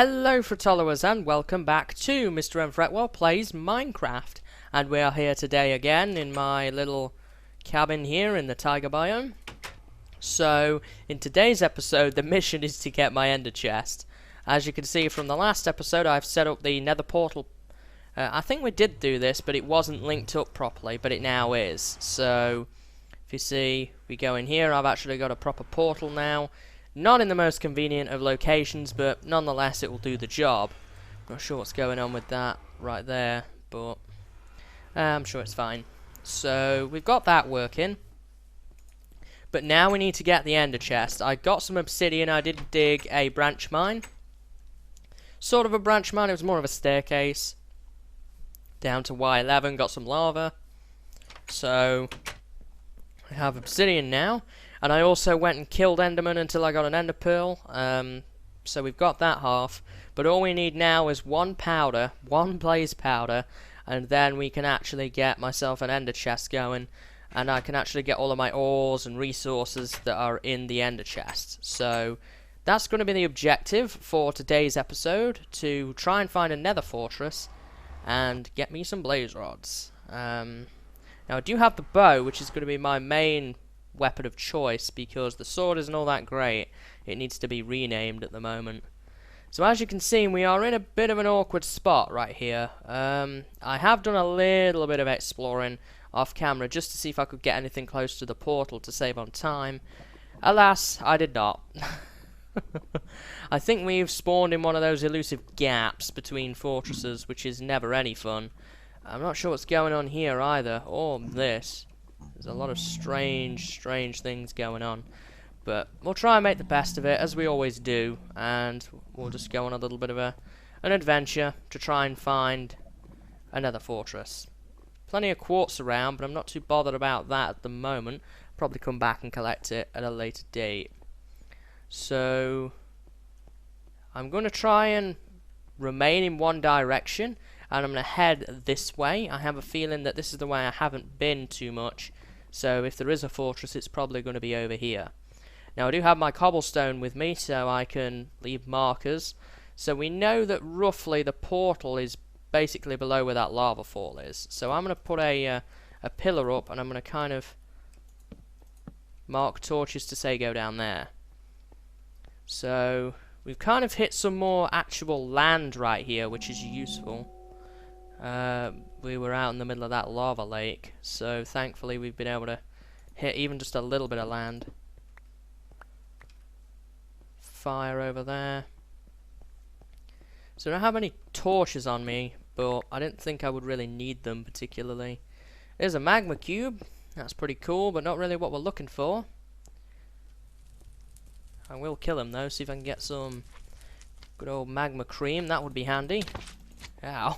Hello followers and welcome back to MrMFretwell Plays Minecraft, and we are here today again in my little cabin here in the taiga biome. So in today's episode the mission is to get my ender chest. As you can see from the last episode, I've set up the nether portal. I think we did do this, but it wasn't linked up properly, but it now is. So if you see, we go in here, I've actually got a proper portal now. Not in the most convenient of locations, but nonetheless it will do the job. Not sure what's going on with that right there, but I'm sure it's fine. So we've got that working. But now we need to get the ender chest. I got some obsidian. I did dig a branch mine. Sort of a branch mine. It was more of a staircase. Down to Y11. Got some lava. So I have obsidian now. And I also went and killed Enderman until I got an ender pearl. So we've got that half. But all we need now is one powder, one blaze powder, and then we can actually get myself an ender chest going. And I can actually get all of my ores and resources that are in the ender chest. So that's going to be the objective for today's episode, to try and find a nether fortress and get me some blaze rods. Now I do have the bow, which is going to be my main weapon of choice, because the sword isn't all that great. It needs to be renamed at the moment. So as you can see, we are in a bit of an awkward spot right here. I have done a little bit of exploring off camera just to see if I could get anything close to the portal to save on time. Alas, I did not. I think we've spawned in one of those elusive gaps between fortresses, which is never any fun. I'm not sure what's going on here either, or this. There's a lot of strange things going on. But we'll try and make the best of it, as we always do. And we'll just go on a little bit of an adventure to try and find another fortress. Plenty of quartz around, but I'm not too bothered about that at the moment. Probably come back and collect it at a later date. So I'm going to try and remain in one direction, and I'm going to head this way. I have a feeling that this is the way I haven't been too much. So if there is a fortress, it's probably going to be over here. Now I do have my cobblestone with me, so I can leave markers. So we know that roughly the portal is basically below where that lava fall is. So I'm going to put a pillar up, and I'm going to kind of mark torches to say go down there. So we've kind of hit some more actual land right here, which is useful. We were out in the middle of that lava lake, so thankfully we've been able to hit even just a little bit of land. Fire over there. So I don't have any torches on me, but I didn't think I would really need them particularly. There's a magma cube. That's pretty cool, but not really what we're looking for. I will kill him though, see if I can get some good old magma cream. That would be handy. Ow.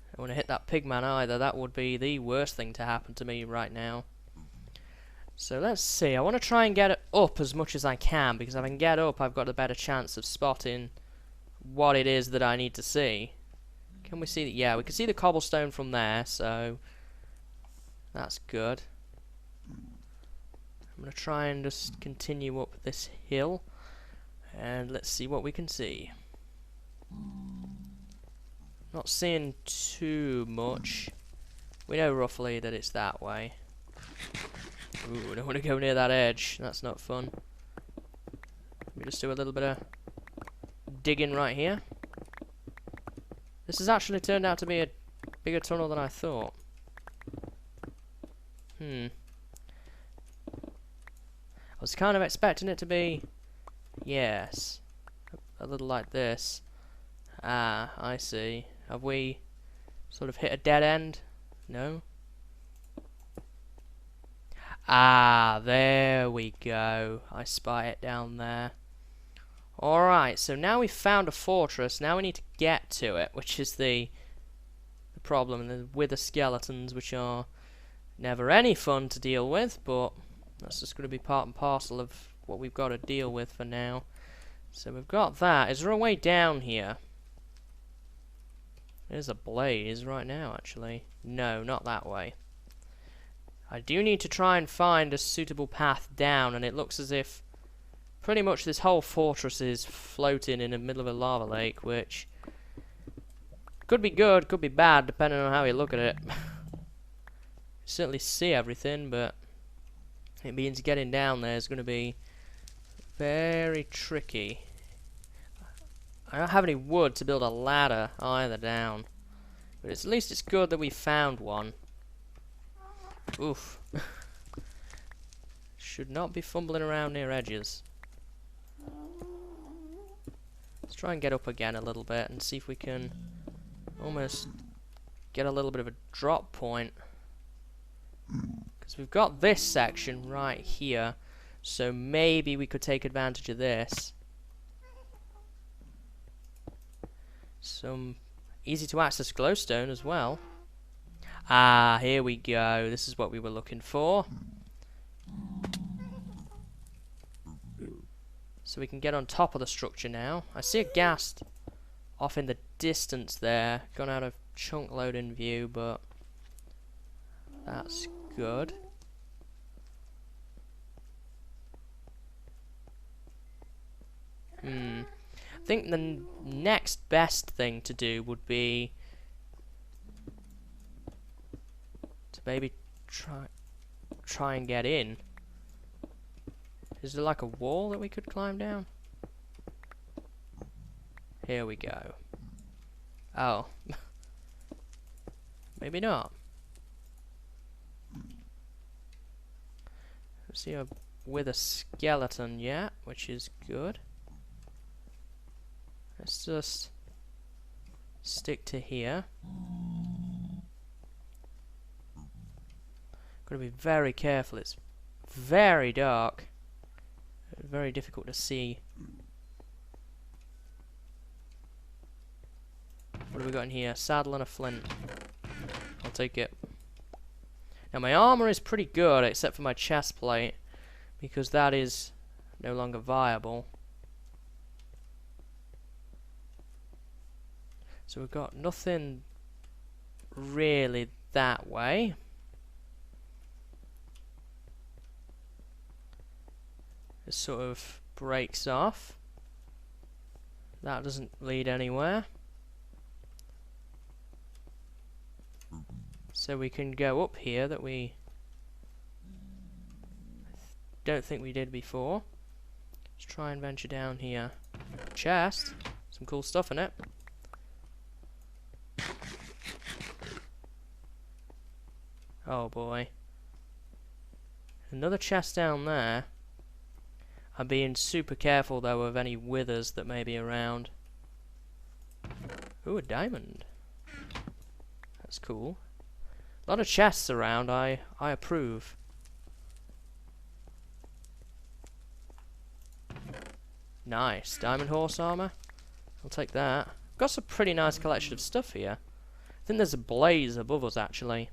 I don't want to hit that pigman either. That would be the worst thing to happen to me right now. So let's see. I want to try and get it up as much as I can, because if I can get up, I've got a better chance of spotting what it is that I need to see. Can we see that? Yeah, we can see the cobblestone from there, so that's good. I'm going to try and just continue up this hill, and let's see what we can see. Not seeing too much. We know roughly that it's that way. Ooh, I don't want to go near that edge. That's not fun. We just do a little bit of digging right here. This has actually turned out to be a bigger tunnel than I thought. I was kind of expecting it to be, yes, a little like this. Ah, I see. Have we sort of hit a dead end? No? Ah, there we go. I spy it down there. Alright, so now we've found a fortress. Now we need to get to it, which is the problem. The wither skeletons, which are never any fun to deal with, but that's just going to be part and parcel of what we've got to deal with for now. So we've got that. Is there a way down here? There's a blaze right now, actually. No, not that way. I do need to try and find a suitable path down, and it looks as if pretty much this whole fortress is floating in the middle of a lava lake, which could be good, could be bad, depending on how you look at it. You certainly see everything, but it means getting down there is going to be very tricky. I don't have any wood to build a ladder either down, but at least it's good that we found one. Oof. Should not be fumbling around near edges. Let's try and get up again a little bit and see if we can almost get a little bit of a drop point. Because we've got this section right here, so maybe we could take advantage of this. Some easy to access glowstone as well. Ah, here we go. This is what we were looking for. So we can get on top of the structure now. I see a ghast off in the distance there. Gone out of chunk loading view, but that's good. I think the next best thing to do would be to maybe try and get in. Is there like a wall that we could climb down? Here we go. Oh. Maybe not. Let's see with a skeleton yet, which is good. Let's just stick to here. Gotta be very careful, it's very dark. Very difficult to see. What have we got in here? Saddle and a flint. I'll take it. Now my armor is pretty good, except for my chest plate, because that is no longer viable. So we've got nothing really that way. It sort of breaks off. That doesn't lead anywhere. So we can go up here that we don't think we did before. Let's try and venture down here. Chest. Some cool stuff in it. Oh boy. Another chest down there. I'm being super careful though of any withers that may be around. Ooh, a diamond. That's cool. A lot of chests around, I approve. Nice. Diamond horse armor. I'll take that. Got some pretty nice collection of stuff here. I think there's a blaze above us actually.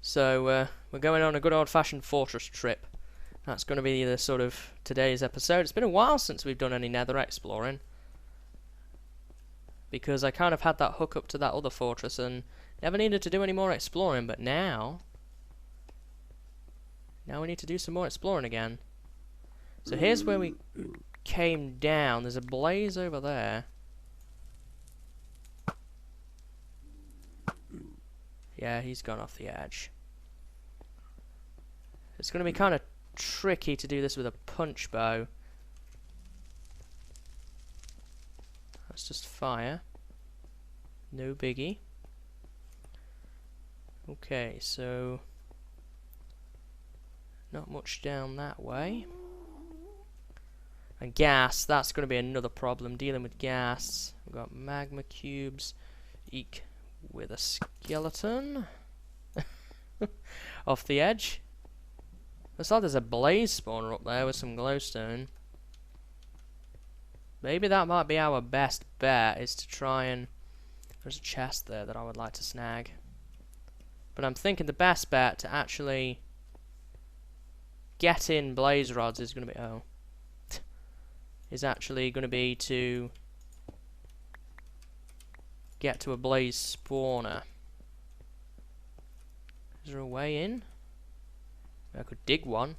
So we're going on a good old-fashioned fortress trip. That's going to be the sort of today's episode. It's been a while since we've done any Nether exploring, because I kind of had that hook up to that other fortress and never needed to do any more exploring, but now we need to do some more exploring again. So here's where we came down. There's a blaze over there. Yeah, he's gone off the edge. It's going to be kind of tricky to do this with a punch bow. Let's just fire. No biggie. Okay, so not much down that way. And gas, that's going to be another problem, dealing with gas. We've got magma cubes. Eek. With a skeleton. Off the edge. Looks like there's a blaze spawner up there with some glowstone. Maybe that might be our best bet, is to try and... There's a chest there that I would like to snag. But I'm thinking the best bet to actually get in blaze rods is going to be... Oh. Is actually going to be to get to a blaze spawner. Is there a way in? I could dig one.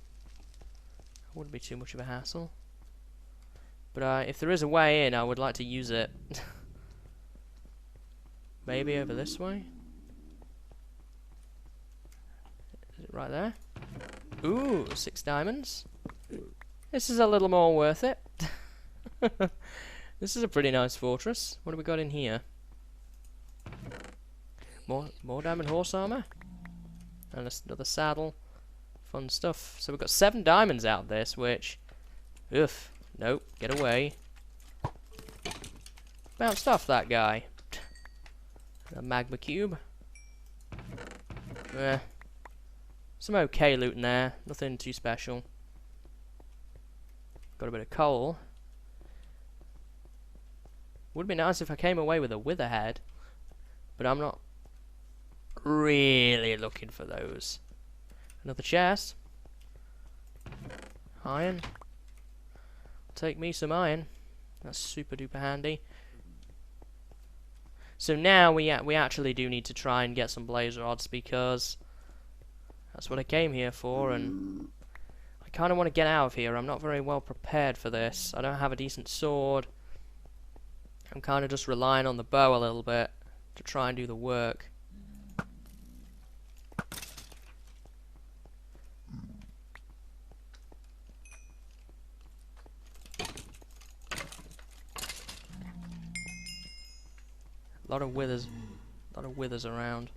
Wouldn't be too much of a hassle. But if there is a way in, I would like to use it. Maybe over this way? Is it right there? Ooh, 6 diamonds. This is a little more worth it. This is a pretty nice fortress. What have we got in here? More diamond horse armor? And another saddle. Fun stuff. So we've got 7 diamonds out of this, which... Oof. Nope. Get away. Bounced off that guy. A magma cube. Some okay loot in there. Nothing too special. Got a bit of coal. Would be nice if I came away with a wither head. But I'm not really looking for those. Another chest. Iron. Take me some iron. That's super duper handy. So now we actually do need to try and get some blaze rods, because that's what I came here for, and I kind of want to get out of here. I'm not very well prepared for this. I don't have a decent sword. I'm kind of just relying on the bow a little bit to try and do the work. A lot of withers around.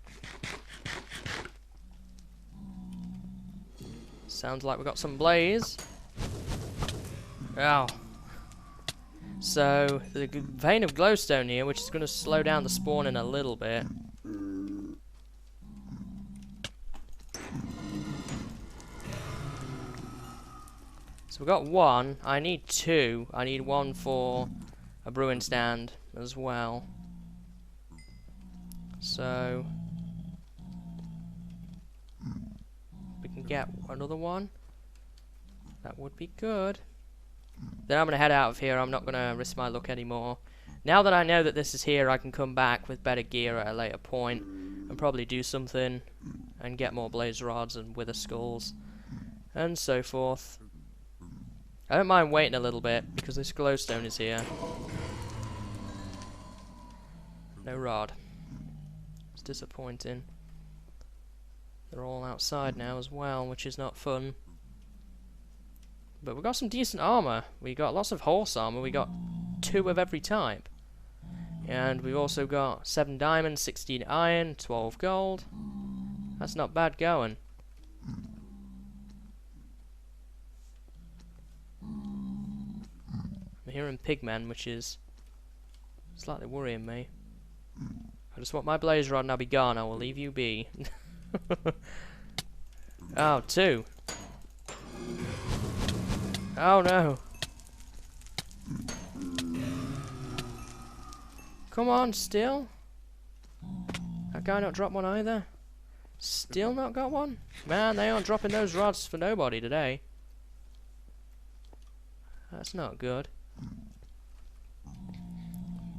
Sounds like we got some blaze. Ow. So, the vein of glowstone here, which is going to slow down the spawning a little bit. So we got 1. I need 2. I need 1 for a brewing stand as well. So we can get another one. That would be good. Then I'm going to head out of here. I'm not going to risk my luck anymore. Now that I know that this is here, I can come back with better gear at a later point and probably do something and get more blaze rods and wither skulls and so forth. I don't mind waiting a little bit because this glowstone is here. No rod. It's disappointing. They're all outside now as well, which is not fun. But we got some decent armor. We got lots of horse armor. We got 2 of every type. And we've also got 7 diamonds, 16 iron, 12 gold. That's not bad going. I'm hearing pigmen, which is slightly worrying me. I just want my blaze rod and I'll be gone. I will leave you be. Oh, 2. Oh no. Come on, still? That guy not dropped one either? Still not got one? Man, they aren't dropping those rods for nobody today. That's not good.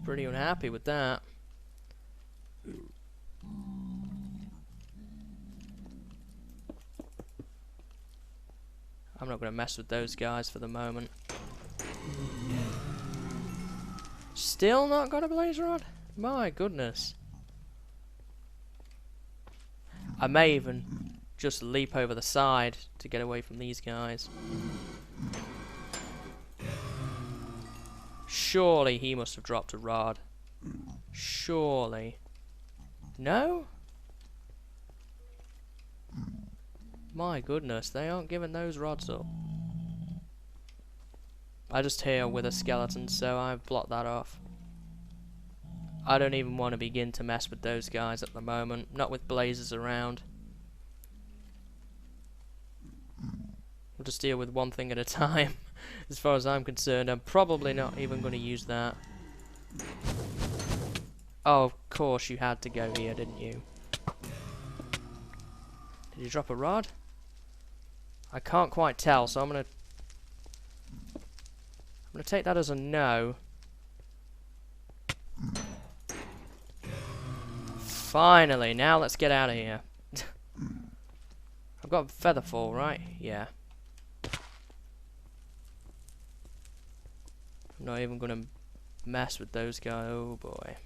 Pretty unhappy with that. I'm not going to mess with those guys for the moment. Still not got a blaze rod? My goodness. I may even just leap over the side to get away from these guys. Surely he must have dropped a rod. Surely. No? My goodness, they aren't giving those rods up. I just hear wither skeletons, so I've blocked that off. I don't even want to begin to mess with those guys at the moment, not with blazes around. We'll just deal with one thing at a time. As far as I'm concerned, I'm probably not even going to use that. Oh, of course you had to go here, didn't you? Did you drop a rod? I can't quite tell, so I'm gonna take that as a no. Finally, now let's get out of here. I've got featherfall, right? Yeah. I'm not even gonna mess with those guys. Oh boy.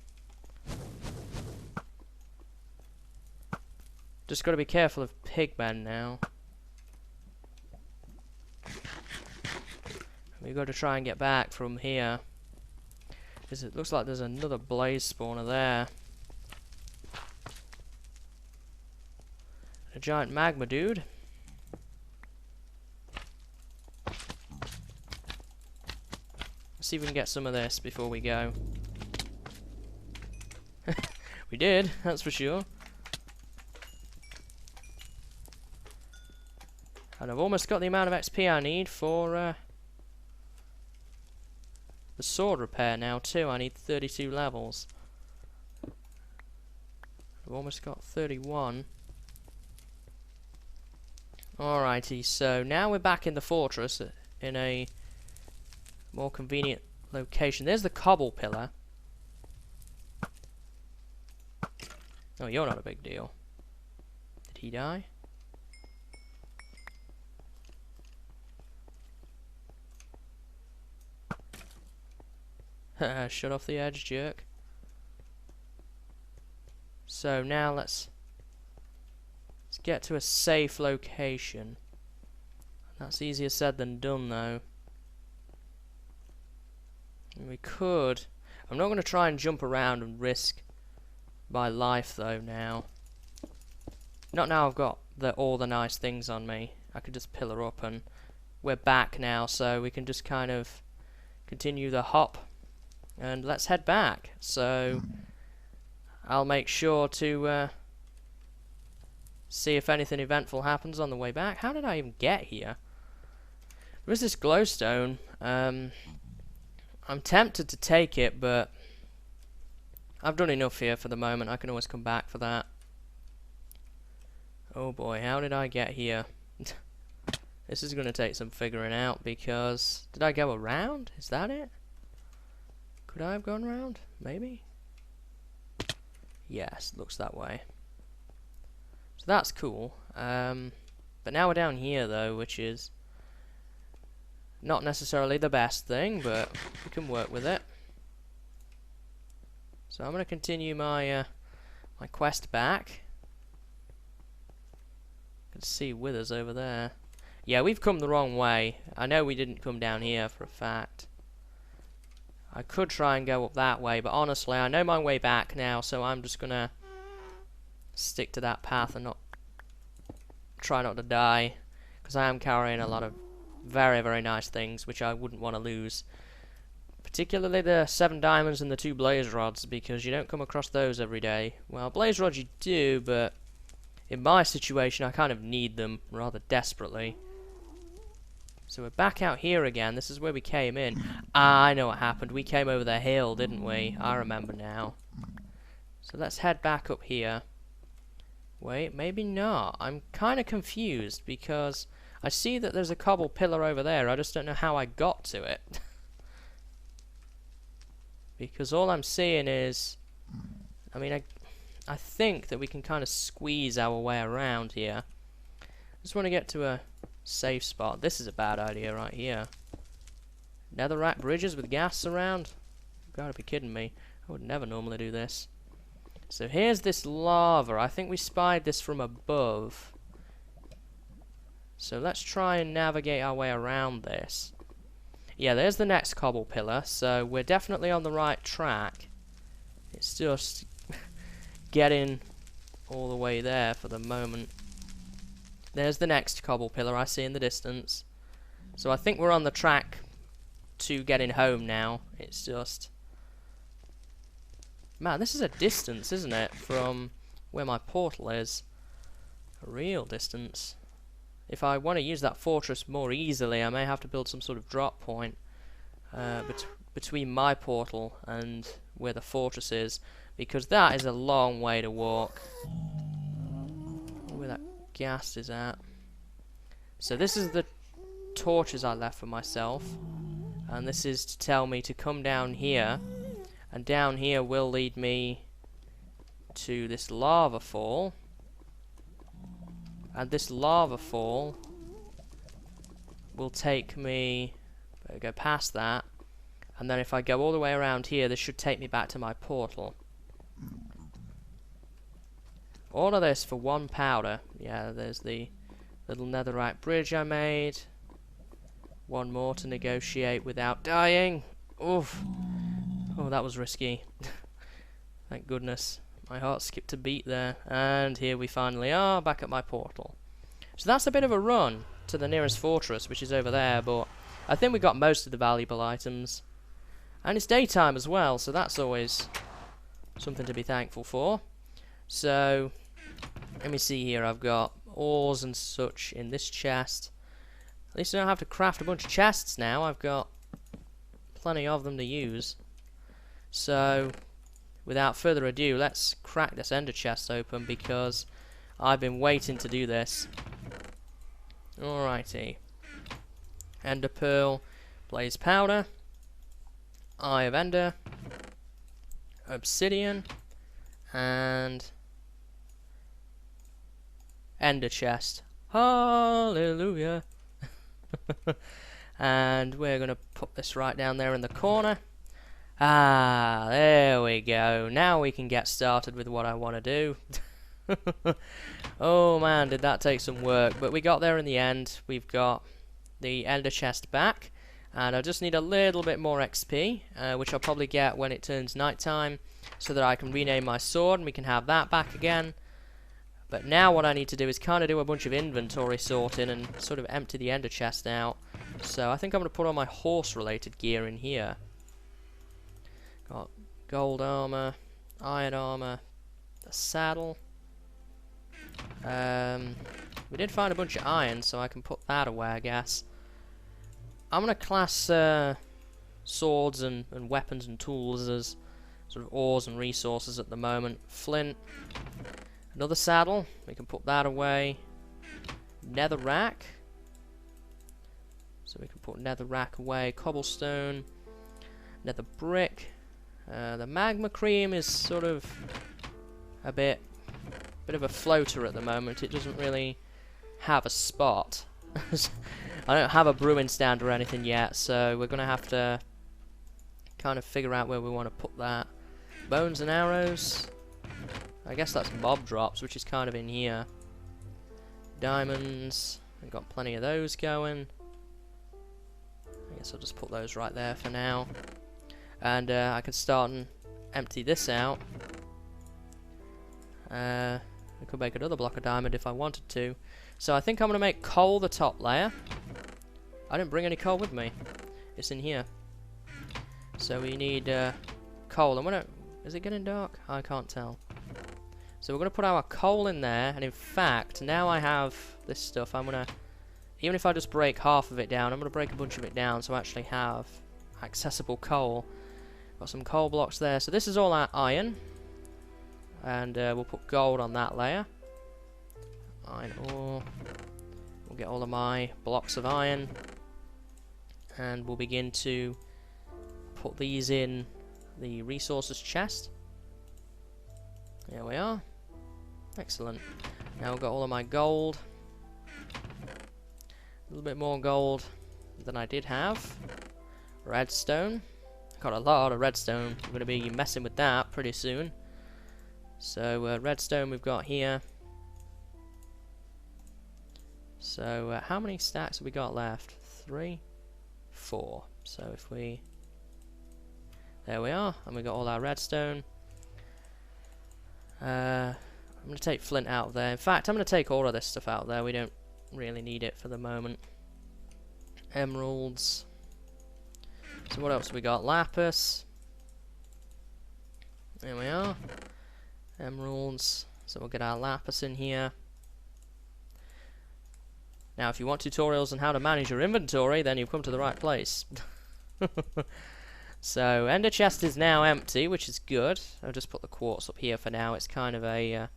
Just gotta be careful of pigmen now. We've got to try and get back from here. It looks like there's another blaze spawner there. A giant magma dude. Let's see if we can get some of this before we go. We did, that's for sure. And I've almost got the amount of XP I need for the sword repair now too. I need 32 levels. I've almost got 31. Alrighty, so now we're back in the fortress in a more convenient location. There's the cobble pillar. Oh, you're not a big deal. Did he die? Shut off the edge, jerk. So now let's get to a safe location. That's easier said than done, though. We could. I'm not going to try and jump around and risk my life, though, now. Not now I've got all the nice things on me. I could just pillar up, and we're back now, so we can just kind of continue the hop. And let's head back. So I'll make sure to see if anything eventful happens on the way back. How did I even get here? There is this glowstone. I'm tempted to take it, but I've done enough here for the moment. I can always come back for that. Oh boy, how did I get here? This is going to take some figuring out, because did I go around? Is that it? Could I have gone around? Maybe? Yes, looks that way. So that's cool. But now we're down here, though, which is not necessarily the best thing, but we can work with it. So I'm going to continue my my quest back. I can see withers over there. Yeah, we've come the wrong way. I know we didn't come down here for a fact. I could try and go up that way, but honestly, I know my way back now, so I'm just gonna stick to that path and not try not to die, because I am carrying a lot of very, very nice things, which I wouldn't want to lose. Particularly the 7 diamonds and the 2 blaze rods, because you don't come across those every day. Well, blaze rods you do, but in my situation, I kind of need them rather desperately. So we're back out here again. This is where we came in. I know what happened. We came over the hill, didn't we? I remember now. So let's head back up here. Wait, maybe not. I'm kind of confused, because I see that there's a cobble pillar over there. I just don't know how I got to it. Because all I'm seeing is... I mean, I think that we can kind of squeeze our way around here. Just want to get to a safe spot. This is a bad idea right here. Netherrack bridges with gas around? You've got to be kidding me. I would never normally do this. So here's this lava. I think we spied this from above. So let's try and navigate our way around this. Yeah, there's the next cobble pillar. So we're definitely on the right track. It's just getting all the way there for the moment. There's the next cobble pillar I see in the distance. So I think we're on the track to getting home now. It's just... Man, this is a distance, isn't it? From where my portal is. A real distance. If I want to use that fortress more easily, I may have to build some sort of drop point between my portal and where the fortress is. Because that is a long way to walk. Where that gas is at. So this is the torches I left for myself, and this is to tell me to come down here, and down here will lead me to this lava fall, and this lava fall will take me, better go past that, And then if I go all the way around here, this should take me back to my portal. All of this for 1 powder. Yeah, there's the little netherite bridge I made. 1 more to negotiate without dying. Oof. Oh, that was risky. Thank goodness. My heart skipped a beat there. And here we finally are, back at my portal. So that's a bit of a run to the nearest fortress, which is over there, but I think we got most of the valuable items. And it's daytime as well, so that's always something to be thankful for. So, let me see here. I've got ores and such in this chest. At least I don't have to craft a bunch of chests now. I've got plenty of them to use. So, without further ado, let's crack this Enderchest open because I've been waiting to do this. Alrighty. Ender Pearl, Blaze Powder, Eye of Ender, Obsidian, and Enderchest. Hallelujah! And we're going to put this right down there in the corner. Ah, there we go. Now we can get started with what I want to do. Oh man, did that take some work. But we got there in the end. We've got the Enderchest back. And I just need a little bit more XP, which I'll probably get when it turns nighttime, so that I can rename my sword and we can have that back again. But now what I need to do is kind of do a bunch of inventory sorting and sort of empty the Enderchest out. So I think I'm going to put all my horse-related gear in here. Got gold armor, iron armor, a saddle. We did find a bunch of iron, so I can put that away, I guess. I'm going to class swords and weapons and tools as sort of ores and resources at the moment. Flint, another saddle, we can put that away. Nether rack, so we can put nether rack away. Cobblestone, nether brick. The magma cream is sort of a bit of a floater at the moment. It doesn't really have a spot. I don't have a brewing stand or anything yet, so we're going to have to kind of figure out where we want to put that. Bones and arrows. I guess that's mob drops, which is kind of in here. Diamonds. I've got plenty of those going. I guess I'll just put those right there for now. And I can start and empty this out. I could make another block of diamond if I wanted to. So I think I'm going to make coal the top layer. I didn't bring any coal with me. It's in here. So we need coal. And when is it getting dark? I can't tell. So we're going to put our coal in there. And in fact, now I have this stuff, I'm going to, even if I just break half of it down, I'm going to break a bunch of it down so I actually have accessible coal. Got some coal blocks there. So this is all our iron. And we'll put gold on that layer. Iron ore. We'll get all of my blocks of iron. And we'll begin to put these in the resources chest. There we are. Excellent. Now we've got all of my gold. A little bit more gold than I did have. Redstone. Got a lot of redstone. I'm going to be messing with that pretty soon. So redstone we've got here. So how many stacks have we got left? 3, 4. So if we... There we are. And we got all our redstone. I'm going to take flint out of there. In fact, I'm going to take all of this stuff out of there. We don't really need it for the moment. Emeralds. So what else have we got? Lapis. There we are. Emeralds. So we'll get our lapis in here. Now if you want tutorials on how to manage your inventory, then you've come to the right place. So Enderchest is now empty, which is good. I'll just put the quartz up here for now. It's kind of a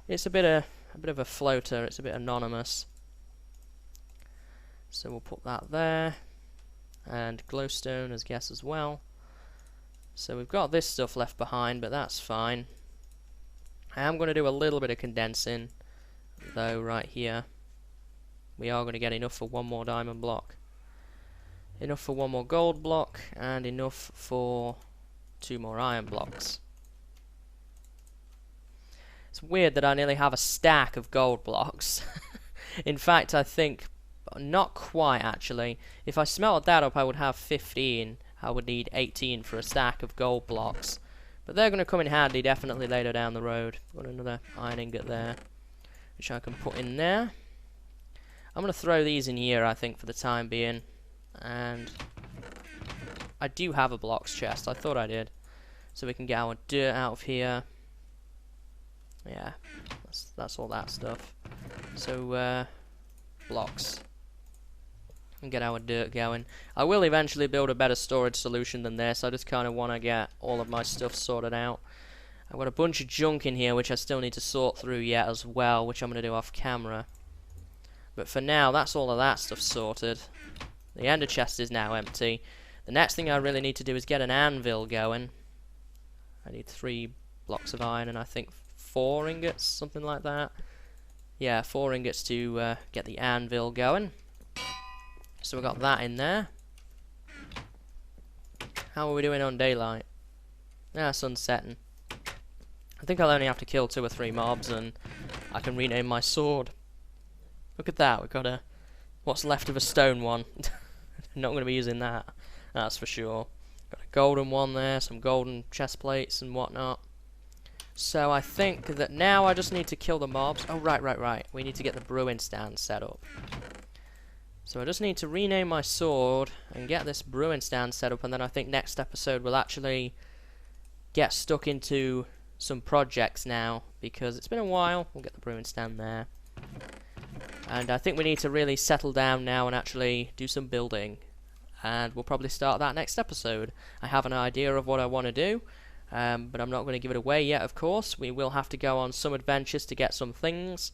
it's a bit of a floater. It's a bit anonymous. So we'll put that there. And glowstone as guess as well. So we've got this stuff left behind, but that's fine. I am going to do a little bit of condensing, though, right here. We are going to get enough for one more diamond block. enough for 1 more gold block, and enough for 2 more iron blocks. It's weird that I nearly have a stack of gold blocks. In fact, I think not quite actually. If I smelted that up, I would have 15. I would need 18 for a stack of gold blocks. But they're going to come in handy definitely later down the road. Got another iron ingot there, which I can put in there. I'm going to throw these in here, I think, for the time being. And I do have a blocks chest. I thought I did. So we can get our dirt out of here. Yeah, that's all that stuff. So, blocks. And get our dirt going. I will eventually build a better storage solution than this. I just kind of want to get all of my stuff sorted out. I've got a bunch of junk in here which I still need to sort through yet as well, which I'm going to do off camera. But for now, that's all of that stuff sorted. The ender chest is now empty. The next thing I really need to do is get an anvil going. I need 3 blocks of iron and I think 4 ingots, something like that. Yeah, 4 ingots to get the anvil going. So we got that in there. How are we doing on daylight? Ah, sun's setting. I think I'll only have to kill 2 or 3 mobs and I can rename my sword. Look at that, we've got a what's left of a stone one. Not going to be using that, that's for sure. Got a golden one there, some golden chest plates and whatnot. So I think that now I just need to kill the mobs. Oh, right. We need to get the brewing stand set up. So I just need to rename my sword and get this brewing stand set up, and then I think next episode we'll actually get stuck into some projects now, because it's been a while. We'll get the brewing stand there. And I think we need to really settle down now and actually do some building. And we'll probably start that next episode. I have an idea of what I want to do. But I'm not going to give it away yet, of course. We will have to go on some adventures to get some things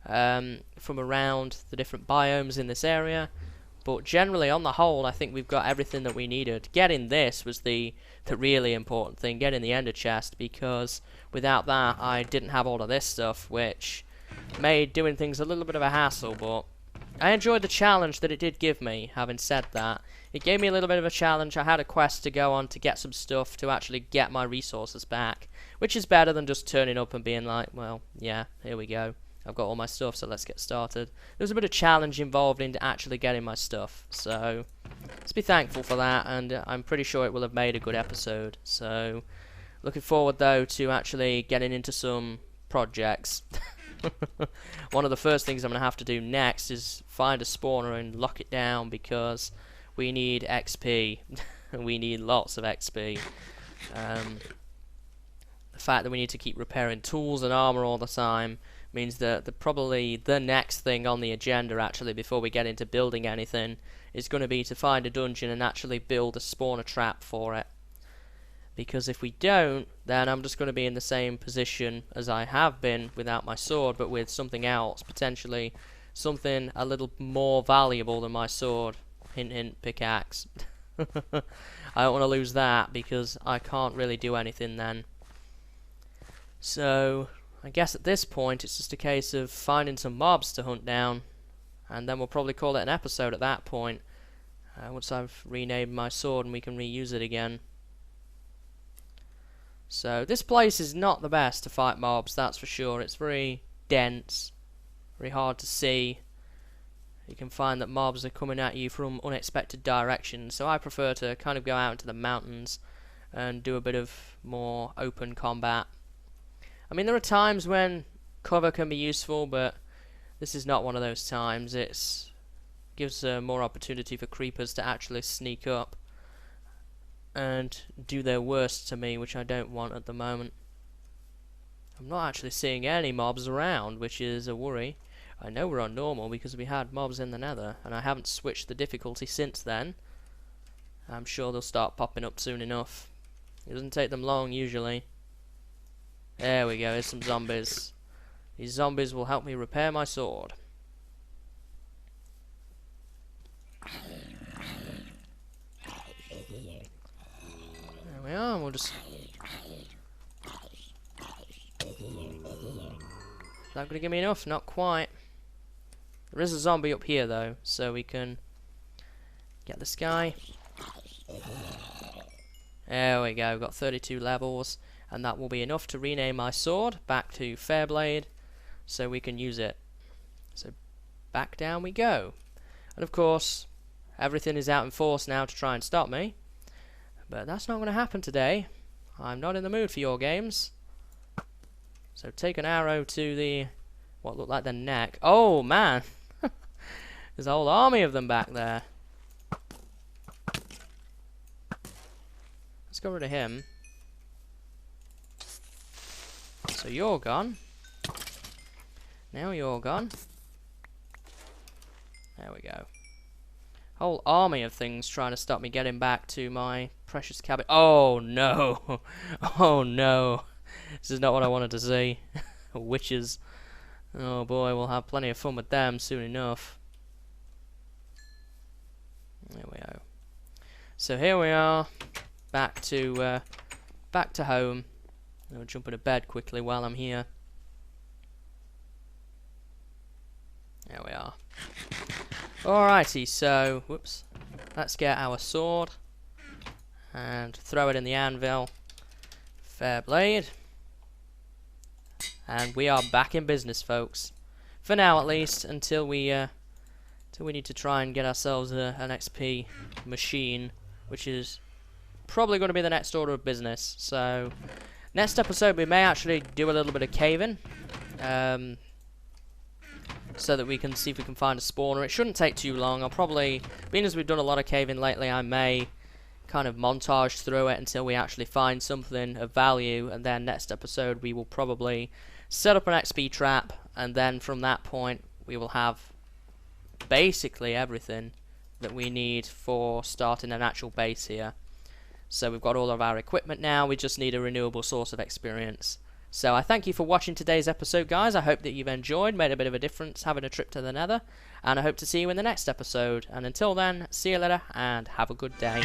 from around the different biomes in this area. But generally, on the whole, I think we've got everything that we needed. Getting this was the really important thing, getting the ender chest, because without that, I didn't have all of this stuff, which made doing things a little bit of a hassle, but I enjoyed the challenge that it did give me. Having said that, it gave me a little bit of a challenge. I had a quest to go on to get some stuff to actually get my resources back, which is better than just turning up and being like, well, yeah, here we go. I've got all my stuff, so let's get started. There's a bit of challenge involved in actually getting my stuff, so let's be thankful for that, and I'm pretty sure it will have made a good episode. So, looking forward, though, to actually getting into some projects. One of the first things I'm going to have to do next is find a spawner and lock it down, because we need XP. We need lots of XP. The fact that we need to keep repairing tools and armor all the time means that probably the next thing on the agenda, actually, before we get into building anything, is going to be to find a dungeon and actually build a spawner trap for it. Because if we don't, then I'm just going to be in the same position as I have been without my sword, but with something else, potentially something a little more valuable than my sword. Hint, hint, pickaxe. I don't want to lose that, because I can't really do anything then. So, I guess at this point, it's just a case of finding some mobs to hunt down, and then we'll probably call it an episode at that point, once I've renamed my sword and we can reuse it again. So, this place is not the best to fight mobs, that's for sure. It's very dense, very hard to see. You can find that mobs are coming at you from unexpected directions, so I prefer to kind of go out into the mountains and do a bit of more open combat. I mean, there are times when cover can be useful, but this is not one of those times. It gives more opportunity for creepers to actually sneak up and do their worst to me, which I don't want at the moment. I'm not actually seeing any mobs around, which is a worry. I know we're on normal because we had mobs in the Nether, and I haven't switched the difficulty since then. I'm sure they'll start popping up soon enough. It doesn't take them long, usually. There we go, here's some zombies. These zombies will help me repair my sword. There we are, we'll just... Is that going to give me enough? Not quite. There is a zombie up here, though, so we can Get this guy. There we go, got 32 levels, and that will be enough to rename my sword back to Fairblade, so we can use it. So back down we go. And of course, everything is out in force now to try and stop me, but that's not going to happen today. I'm not in the mood for your games. So take an arrow to the, what looked like the neck. Oh man, there's a whole army of them back there. Let's get rid of him. So you're gone. Now you're gone. There we go. Whole army of things trying to stop me getting back to my precious cabin. Oh no! Oh no! This is not what I wanted to see. Witches. Oh boy, we'll have plenty of fun with them soon enough. There we go. So here we are. Back to home. I'll jump into bed quickly while I'm here. There we are. Alrighty, so whoops. Let's get our sword and throw it in the anvil. Fair blade. And we are back in business, folks. For now, at least, until we need to try and get ourselves an XP machine, which is probably going to be the next order of business. So, next episode we may actually do a little bit of caving, so that we can see if we can find a spawner. It shouldn't take too long. I'll probably, being as we've done a lot of caving lately, I may kind of montage through it until we actually find something of value, and then next episode we will probably set up an XP trap, and then from that point we will have basically everything that we need for starting an actual base here. So we've got all of our equipment now, we just need a renewable source of experience. So I thank you for watching today's episode, guys. I hope that you've enjoyed, made a bit of a difference having a trip to the Nether, and I hope to see you in the next episode. And until then, see you later, and have a good day.